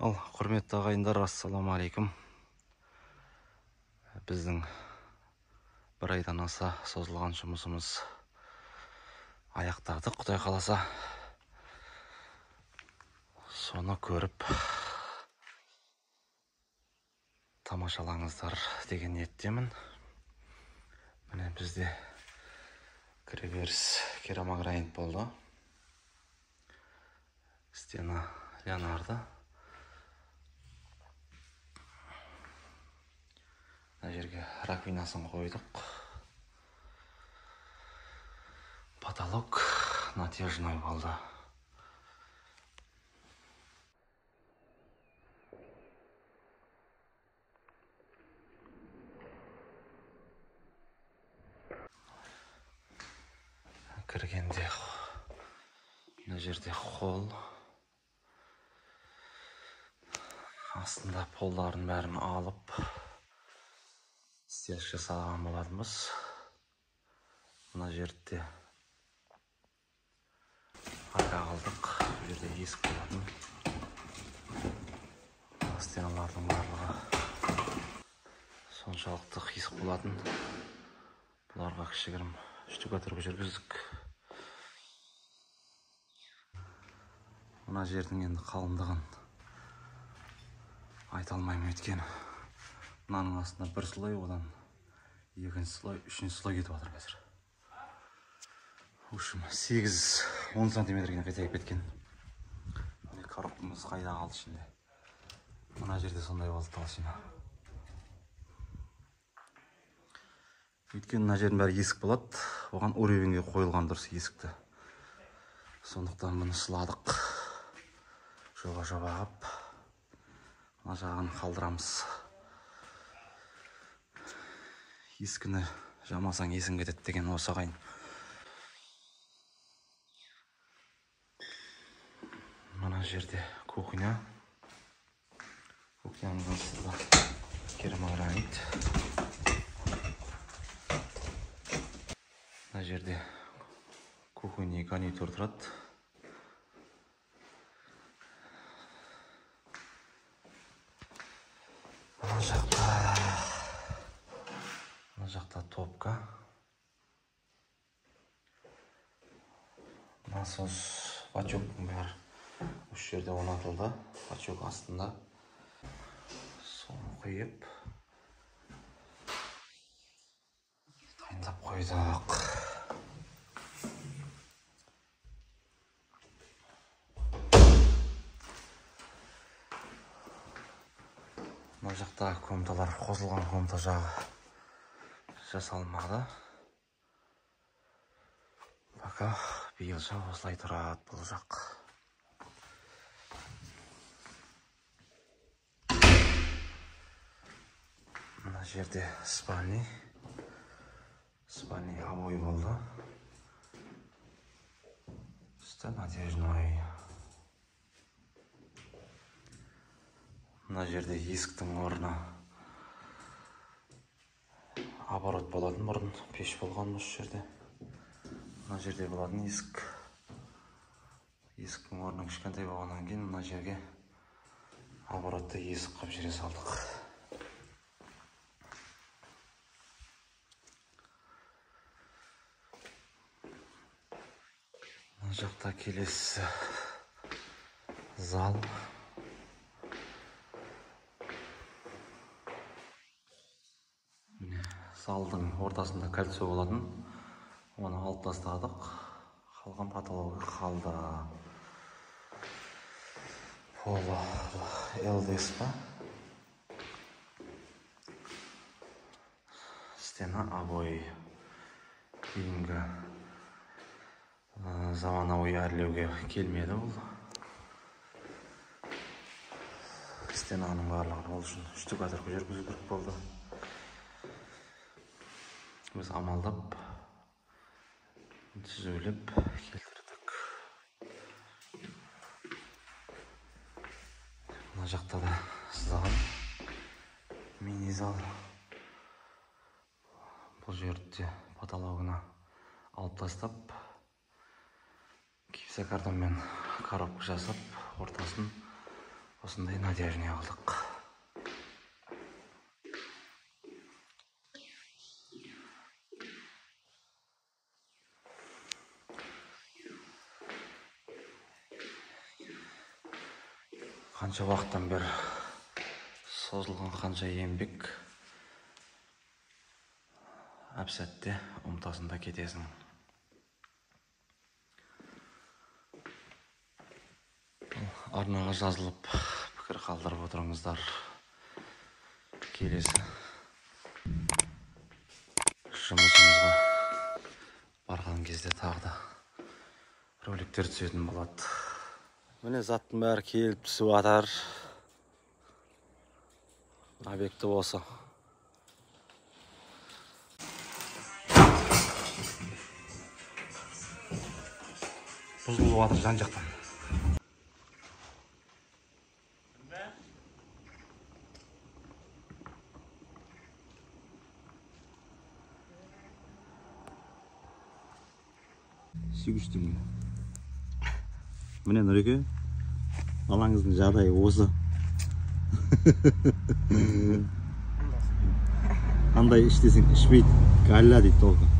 Ал, құрметті ағайындар, ассаламалейкум. Біздің бір айдан аса созылған жұмысымыз аяқтадық, Құдай қаласа. Соны көріп тамашалаңыздар деген ниеттемін. Міне бізде кіреберіс керамогранит болды. Стена Леонардо. Мына жерге раковинасын қойдық. Потолок натяжной болды. Кіргенде мына жерде холл. Астында полдарын бәрін алып стелж жасаған болатынбыз. Мына жерде арқа қалдық. Бұл жерде есік болатын. Стеналардың барлығы соншалықты қисық болатын. Бұларға кішігірім штукатурка жүргіздік. Мына жердің енді қалыңдығын айта алмаймын, өйткені мынаның астында бір слой, одан екінші слой, үшінші слой кетіп жатыр қазір. В общем, 8-10 сантиметрге қайтайып кеткен. Коробкамыз қайда қалды ішінде. Мына жерде сондай болды толщина. Өйткені мына жердің бәрі есік болады. Оған уровеньге қойылған дұрыс есікті. Сондықтан бұны сыладық. Жоба-жоба қып. Мына жағын қалдырамыз. Ескіні жамасаң есің кетеді деген осы ағайын. Мына жерде кухня. Кухняның астында керамогранит. Мына жерде кухонный гарнитур тұрады. Мына жақта топка. Насос, бачоктың бәрі осы жерде орнатылды. Бачок астында. Соны құйып дайындап қойдық. Мына жақта комнаталар қосылған, комната жағы жасалмады. Пока биылша осылай тұрады бұл жақ. Мына жерде спальный обой болды. Үсті натяжной. Мына жерде есіктің орны оборот болатын, бұрын пеш болған осы жерде. Мына жерде болатын есік. Есіктің орны кішкентай болғаннан кейін мына жерге оборотты есік қып жере салдық. Мына жақта келесі зал. Залдың ортасында кольцо болатын. Оны алып тастадық. Қалған потологы қалды. Полы ЛДС па. Стена обой. Кейінгі заманауи әрлеуге келмеді бұл. Стенаның барлығын ол үшін штукатурка жүргізу керек болды. Біз амалдап түзулеп келтірдік. Мына жақта да сызған мини-зал. Бұл жерде потологына алып тастап, гипсокартонмен коробка жасап, ортасын осындай надежный алдық. Қанша уақыттан бері созылған қанша еңбек, әп-сәтте ұмытасың да кетесің. Арнаға жазылып пікір қалдырып отырыңыздар. Келесі жұмысымызға барған кезде тағы да роликтер түсетін болады. Міне заттың бәрі келіп түсіп атар. Объекті осы. Бұзылып атыр жан жақтан. Сүйгіштім. Міне Нұреке, балаңыздың жағдайы осы. Қандай іш десең ішпейді, галля дейді толқын.